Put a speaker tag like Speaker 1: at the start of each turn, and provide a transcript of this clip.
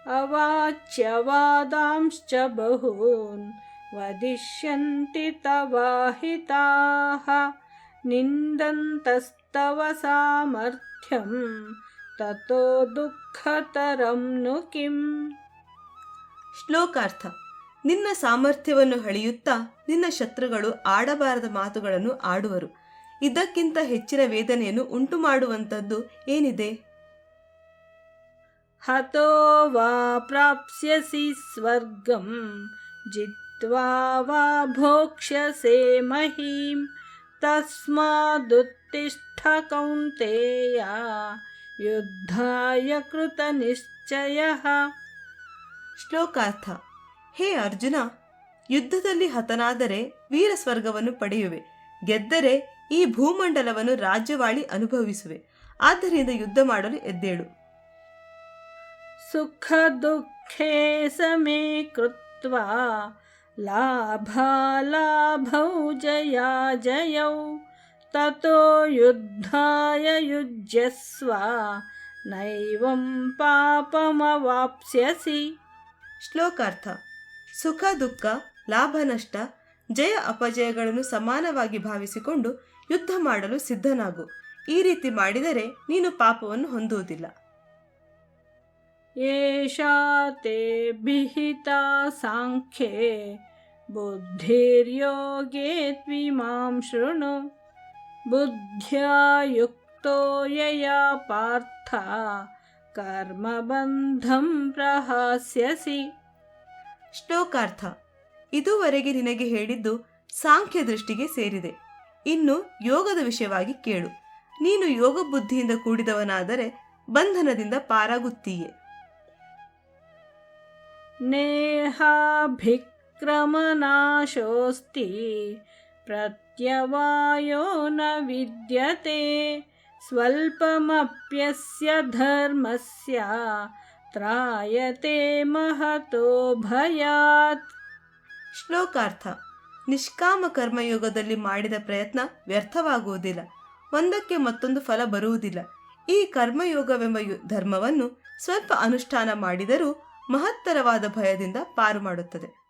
Speaker 1: अवाच्यवादांश्च बहून् वदिष्यन्ति तवाहिताः निन्दन्तस्तव सामर्थ्यं ततो ದುಃಖತರಂ ನು ಕಿಂ.
Speaker 2: ಶ್ಲೋಕಾರ್ಥ. ನಿನ್ನ ಸಾಮರ್ಥ್ಯವನ್ನು ಹಳೆಯುತ್ತಾ ನಿನ್ನ ಶತ್ರುಗಳು ಆಡಬಾರದ ಮಾತುಗಳನ್ನು ಆಡುವರು. ಇದಕ್ಕಿಂತ ಹೆಚ್ಚಿನ ವೇದನೆಯನ್ನು ಉಂಟು ಮಾಡುವಂಥದ್ದು ಏನಿದೆ?
Speaker 1: ಹತೋ ವಾ ಪ್ರಾಪ್ಸ್ಯಸಿ ಸ್ವರ್ಗಂ ಜಿತ್ವಾ ವಾ ಭೋಕ್ಷ್ಯಸೆ ಮಹೀಂ ತಸ್ಮಾದುತ್ತಿಷ್ಠ ಕೌಂತೆಯ ಯುದ್ಧಾಯ ಕೃತ ನಿಶ್ಚಯಃ.
Speaker 2: ಶ್ಲೋಕಾರ್ಥ. ಹೇ ಅರ್ಜುನ, ಯುದ್ಧದಲ್ಲಿ ಹತನಾದರೆ ವೀರ ಸ್ವರ್ಗವನ್ನು ಪಡೆಯುವೆ, ಗೆದ್ದರೆ ಈ ಭೂಮಂಡಲವನ್ನು ರಾಜ್ಯವಾಳಿ ಅನುಭವಿಸುವೆ. ಆದ್ದರಿಂದ ಯುದ್ಧ ಮಾಡಲು ಎದ್ದೇಳು.
Speaker 1: ಸುಖ ದುಃಖೇ ಸಮೇ ಕೃತ್ವಾ ಲಾಭಾಲಾಭೌ ಜಯಾಜಯೌ ತತೋ ಯುದ್ಧಾಯ ಯುಜ್ಯಸ್ವ ನೈವಂ ಪಾಪಮವಾಪ್ಸ್ಯಸಿ.
Speaker 2: ಶ್ಲೋಕಾರ್ಥ. ಸುಖ ದುಃಖ, ಲಾಭ ನಷ್ಟ, ಜಯ ಅಪಜಯಗಳನ್ನು ಸಮಾನವಾಗಿ ಭಾವಿಸಿಕೊಂಡು ಯುದ್ಧ ಮಾಡಲು ಸಿದ್ಧನಾಗು. ಈ ರೀತಿ ಮಾಡಿದರೆ ನೀನು ಪಾಪವನ್ನು ಹೊಂದುವುದಿಲ್ಲ.
Speaker 1: ಏಷಾ ತೇ ವಿಹಿತಾ ಸಾಂಖ್ಯೇ ಬುದ್ಧಿರ್ಯೋಗೇ ತ್ವಿಮಾಂ ಶೃಣು ಬುದ್ಧ್ಯಾ ಯುಕ್ತೋ ಯಯಾ ಪಾರ್ಥ ಕರ್ಮಬಂಧಂ ಪ್ರಹಾಸ್ಯಸಿ.
Speaker 2: ಶ್ಲೋಕಾರ್ಥ. ಇದುವರೆಗೆ ನಿನಗೆ ಹೇಳಿದ್ದು ಸಾಂಖ್ಯ ದೃಷ್ಟಿಗೆ ಸೇರಿದೆ. ಇನ್ನು ಯೋಗದ ವಿಷಯವಾಗಿ ಕೇಳು. ನೀನು ಯೋಗ ಬುದ್ಧಿಯಿಂದ ಕೂಡಿದವನಾದರೆ ಬಂಧನದಿಂದ ಪಾರಾಗುತ್ತೀಯೆ.
Speaker 1: ನೇಹಾಭಿಕ್ರಮನಾಶೋಸ್ತಿ ಪ್ರತ್ಯವಾಯೋ ನ ವಿದ್ಯತೆ ಸ್ವಲ್ಪಮಪ್ಯಸ್ಯ ಧರ್ಮಸ್ಯ ತ್ರಾಯತೆ ಮಹತೋ ಭಯಾತ್.
Speaker 2: ಶ್ಲೋಕಾರ್ಥ. ನಿಷ್ಕಾಮ ಕರ್ಮಯೋಗದಲ್ಲಿ ಮಾಡಿದ ಪ್ರಯತ್ನ ವ್ಯರ್ಥವಾಗುವುದಿಲ್ಲ, ಒಂದಕ್ಕೆ ಮತ್ತೊಂದು ಫಲ ಬರುವುದಿಲ್ಲ. ಈ ಕರ್ಮಯೋಗವೆಂಬ ಧರ್ಮವನ್ನು ಸ್ವಲ್ಪ ಅನುಷ್ಠಾನ ಮಾಡಿದರೂ ಮಹತ್ತರವಾದ ಭಯದಿಂದ ಪಾರು ಮಾಡುತ್ತದೆ.